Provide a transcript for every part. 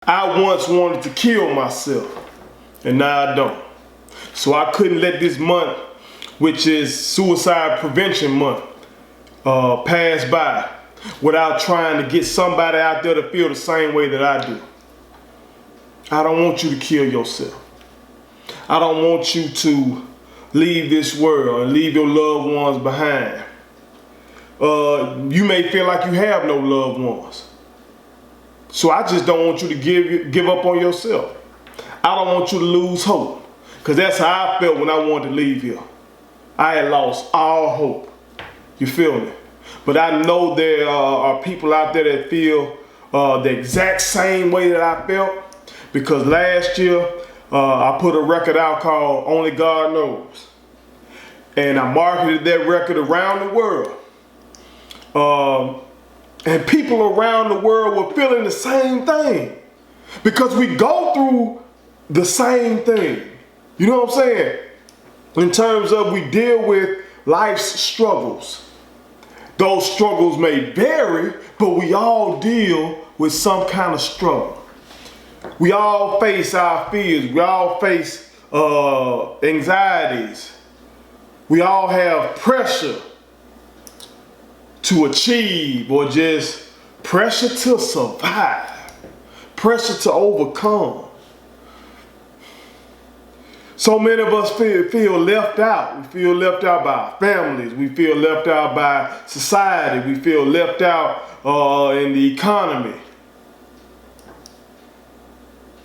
I once wanted to kill myself, and now I don't. So I couldn't let this month, which is Suicide Prevention Month, pass by without trying to get somebody out there to feel the same way that I do. I don't want you to kill yourself. I don't want you to leave this world and leave your loved ones behind. You may feel like you have no loved ones. So I just don't want you to give up on yourself. I don't want you to lose hope, because that's how I felt when I wanted to leave here. I had lost all hope. You feel me? But I know there are people out there that feel the exact same way that I felt, because last year I put a record out called Only God Knows. And I marketed that record around the world. And people around the world were feeling the same thing, because we go through the same thing. You know what I'm saying? In terms of we deal with life's struggles. Those struggles may vary, but we all deal with some kind of struggle. We all face our fears. We all face anxieties. We all have pressure to achieve, or just pressure to survive, pressure to overcome. So many of us feel left out. We feel left out by our families. We feel left out by society. We feel left out in the economy.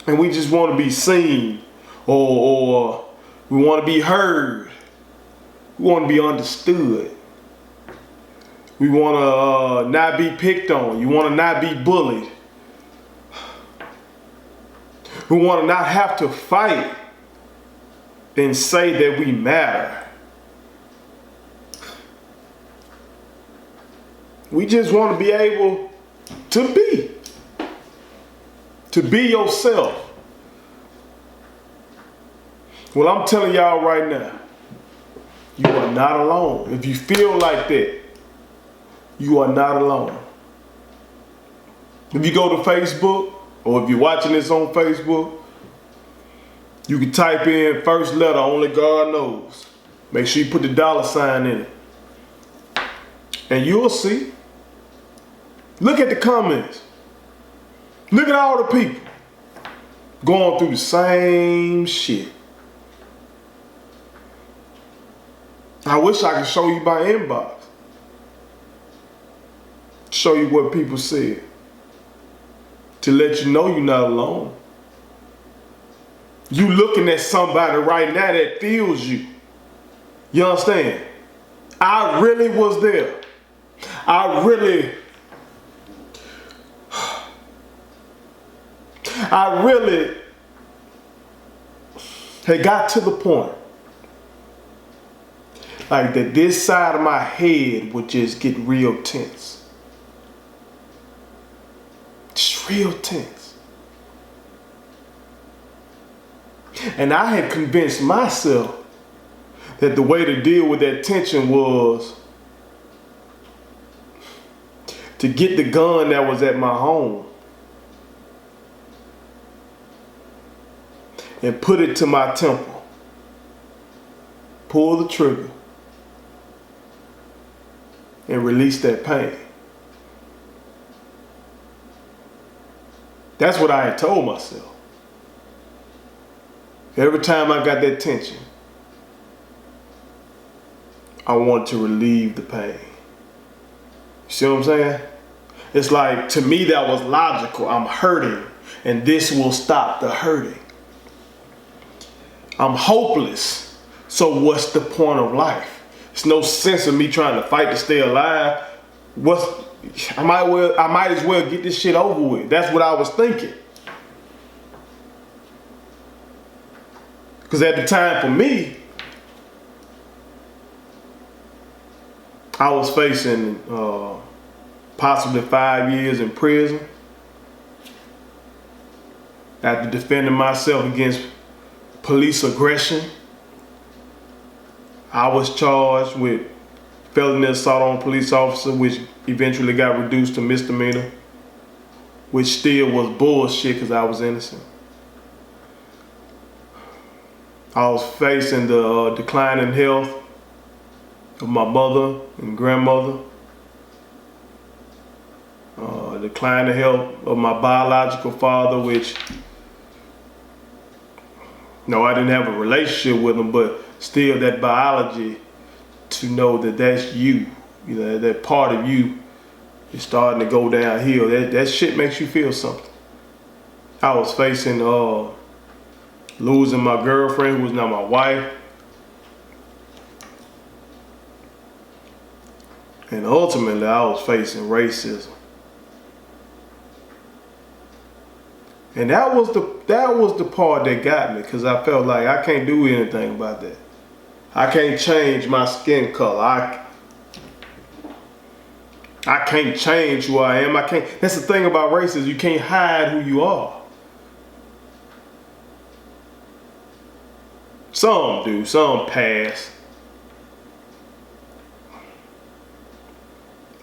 And we just want to be seen, or we want to be heard. We want to be understood. We want to not be picked on. You want to not be bullied. We want to not have to fight and say that we matter. We just want to be able to be yourself. Well, I'm telling y'all right now, you are not alone. If you feel like that, you are not alone. If you go to Facebook, or if you're watching this on Facebook, you can type in first letter, Only God Knows. Make sure you put the $ in it. And you'll see. Look at the comments. Look at all the people going through the same shit. I wish I could show you my inbox. Show you what people said, to let you know you're not alone. You looking at somebody right now that feels you. You understand? I really was there. I really had got to the point like that this side of my head would just get real tense. Just real tense. And I had convinced myself that the way to deal with that tension was to get the gun that was at my home and put it to my temple. Pull the trigger and release that pain. That's what I had told myself. Every time I got that tension, I wanted to relieve the pain. You see what I'm saying? It's like, to me, that was logical. I'm hurting, and this will stop the hurting. I'm hopeless, so what's the point of life? There's no sense of me trying to fight to stay alive. I might as well get this shit over with. That's what I was thinking. Because at the time for me, I was facing possibly 5 years in prison after defending myself against police aggression. I was charged with felony assault on a police officer, which eventually got reduced to misdemeanor. which still was bullshit because I was innocent. I was facing the decline in health of my mother and grandmother, decline in health of my biological father, which, no, I didn't have a relationship with him, but still that biology to know that that's you, you know, that part of you is starting to go downhill. That shit makes you feel something. I was facing losing my girlfriend, who was now my wife. And ultimately, I was facing racism. And that was the part that got me, because I felt like I can't do anything about that. I can't change my skin color. I can't change who I am. That's the thing about racism. You can't hide who you are. Some do, some pass.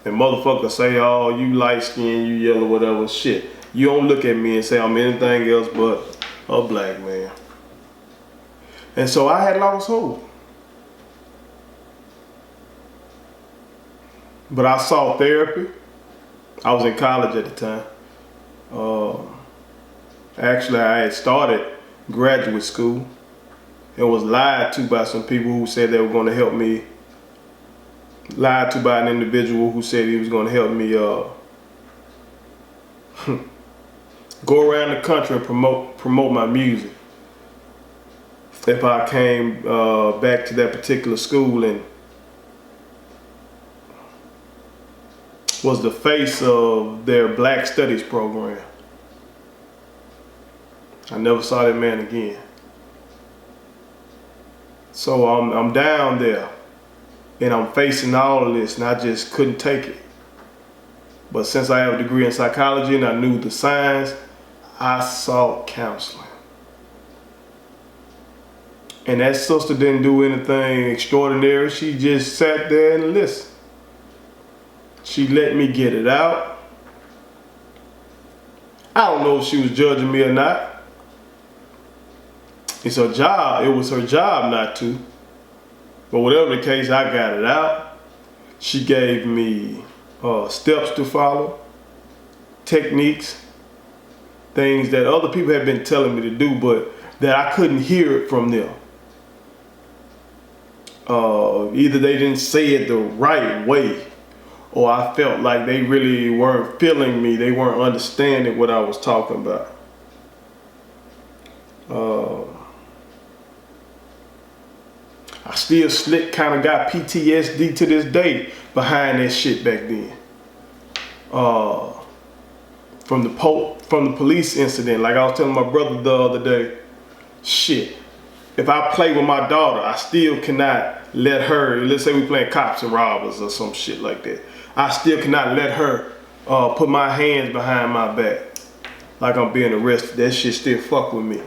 And motherfuckers say, oh, you light skin, you yellow, whatever, shit. You don't look at me and say I'm anything else but a black man. And so I had lost hope. But I sought therapy. I was in college at the time. Actually, I had started graduate school and was lied to by some people who said they were going to help me. Lied to by an individual who said he was going to help me go around the country and promote my music. If I came back to that particular school and was the face of their Black Studies program. I never saw that man again. So I'm down there and I'm facing all of this and I just couldn't take it. But since I have a degree in psychology and I knew the signs, I sought counseling. And that sister didn't do anything extraordinary. She just sat there and listened. She let me get it out. I don't know if she was judging me or not. It's her job. It was her job not to. But whatever the case, I got it out. She gave me steps to follow, techniques, things that other people had been telling me to do, but that I couldn't hear it from them. Either they didn't say it the right way, or I felt like they really weren't feeling me. They weren't understanding what I was talking about. I still kind of got PTSD to this day behind that shit back then. From the police incident, like I was telling my brother the other day, shit. If I play with my daughter, I still cannot let her, let's say we playing cops and robbers or some shit like that. I still cannot let her put my hands behind my back like I'm being arrested. That shit still fuck with me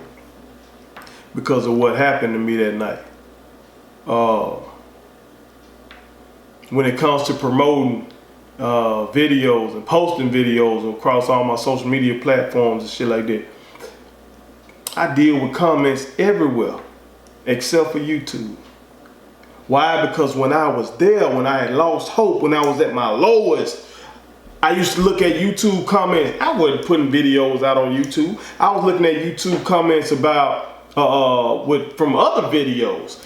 because of what happened to me that night. When it comes to promoting videos and posting videos across all my social media platforms and shit like that, I deal with comments everywhere except for YouTube. Why? Because when I was there, when I had lost hope, when I was at my lowest, I used to look at YouTube comments. I wasn't putting videos out on YouTube. I was looking at YouTube comments about from other videos.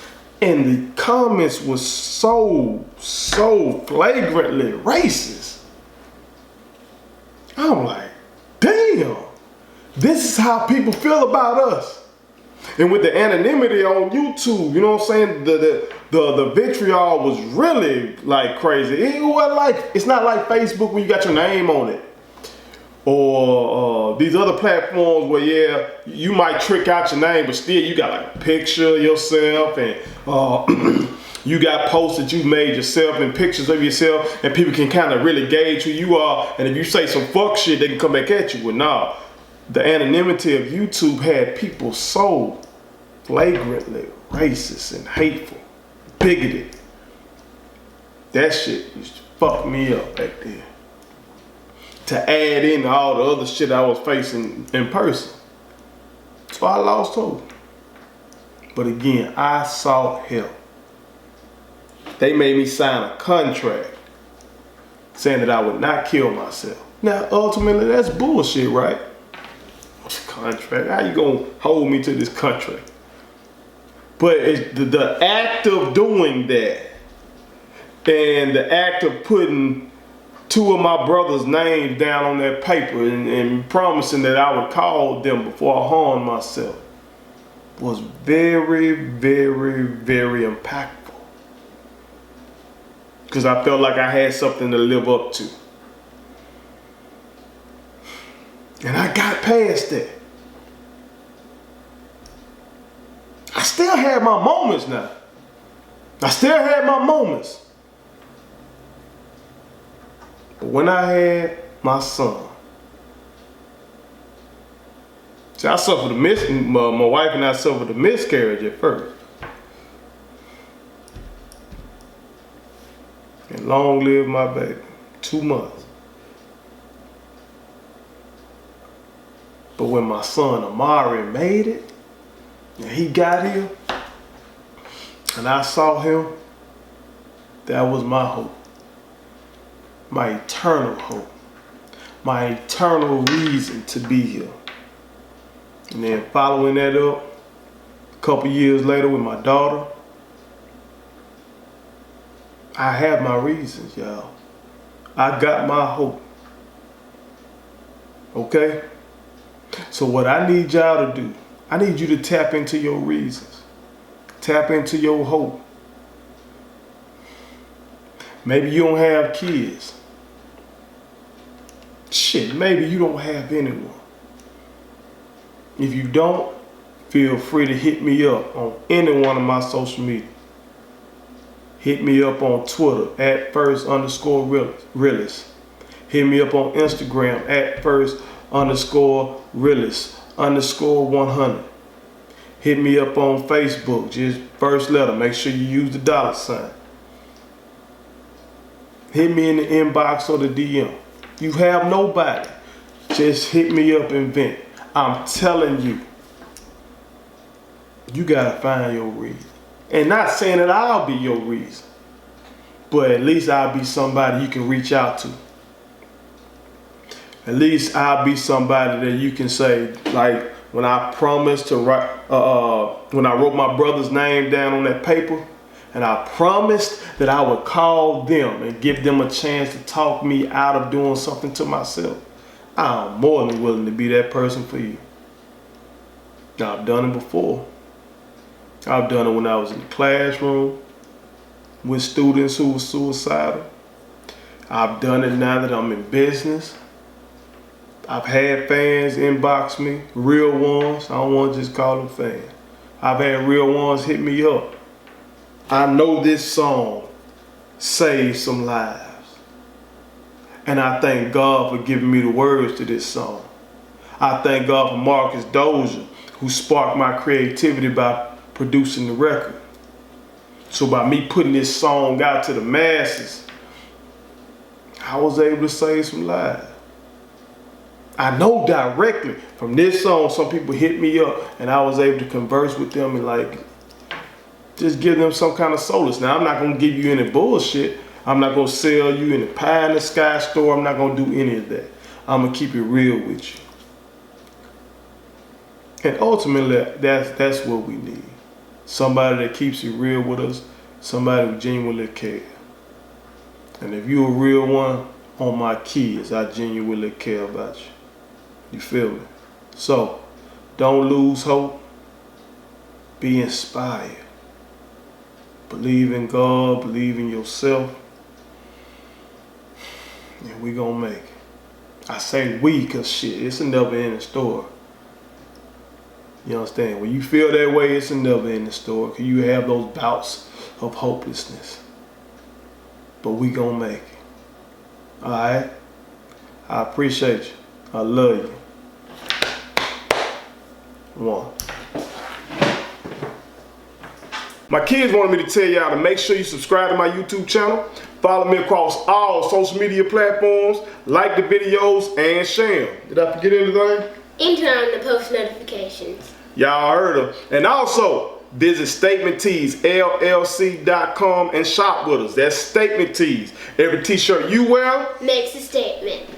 And the comments was so flagrantly racist. I'm like, damn, this is how people feel about us. And with the anonymity on YouTube, you know what I'm saying? The vitriol was really like crazy. It wasn't like, it's not like Facebook when you got your name on it. Or these other platforms where, yeah, you might trick out your name, but still you got like a picture of yourself and you got posts that you made yourself and pictures of yourself, and people can kind of really gauge who you are. And if you say some fuck shit, they can come back at you. Well, nah, the anonymity of YouTube had people so flagrantly racist and hateful, bigoted. That shit used to fuck me up back then. to add in all the other shit I was facing in person. So I lost hope. But again, I sought help. They made me sign a contract saying that I would not kill myself. Now, ultimately, that's bullshit, right? Contract. How you gonna hold me to this contract? But it's the act of doing that and the act of putting two of my brothers' names down on that paper and promising that I would call them before I harmed myself was very, very, very impactful. Because I felt like I had something to live up to. And I got past that. I still had my moments now. I still had my moments. But when I had my son, see, I suffered my wife and I suffered a miscarriage at first. And long live my baby, 2 months. But when my son Amari made it, and he got here, and I saw him, that was my hope. My eternal hope. My eternal reason to be here. And then following that up, a couple years later with my daughter, I have my reasons, y'all. I got my hope. Okay? So what I need y'all to do, I need you to tap into your reasons. Tap into your hope. Maybe you don't have kids. Shit, maybe you don't have anyone. If you don't, feel free to hit me up on any one of my social media. Hit me up on Twitter at @first_realist. Hit me up on Instagram at @first_realist_100. Hit me up on Facebook, just first letter. Make sure you use the $. Hit me in the inbox or the DM. You have nobody, just hit me up and vent. I'm telling you, you gotta find your reason. And not saying that I'll be your reason, but at least I'll be somebody you can reach out to. At least I'll be somebody that you can say, like when I promised to write, when I wrote my brother's name down on that paper, and I promised that I would call them and give them a chance to talk me out of doing something to myself. I'm more than willing to be that person for you. Now, I've done it before. I've done it when I was in the classroom with students who were suicidal. I've done it now that I'm in business. I've had fans inbox me, real ones. I don't want to just call them fans. I've had real ones hit me up. I know this song saved some lives. And I thank God for giving me the words to this song. I thank God for Marcus Dozier, who sparked my creativity by producing the record. So by me putting this song out to the masses, I was able to save some lives. I know directly from this song, some people hit me up and I was able to converse with them and like, just give them some kind of solace. Now, I'm not going to give you any bullshit. I'm not going to sell you in a pie in the sky store. I'm not going to do any of that. I'm going to keep it real with you. And ultimately, that's what we need. Somebody that keeps it real with us. Somebody who genuinely cares. And if you're a real one, on my kids, I genuinely care about you. You feel me? So, don't lose hope. Be inspired. Believe in God, believe in yourself, and we gonna make it. I say we, cause shit, it's a never-ending story. You understand? When you feel that way, it's a never-ending story, cause you have those bouts of hopelessness. But we gonna make it. All right? I appreciate you. I love you. One. My kids wanted me to tell y'all to make sure you subscribe to my YouTube channel. Follow me across all social media platforms, like the videos, and share them. Did I forget anything? And turn on the post notifications. Y'all heard them. And also, visit Statement Tees, LLC.com and shop with us. That's Statement Tees. Every t-shirt you wear Makes a statement.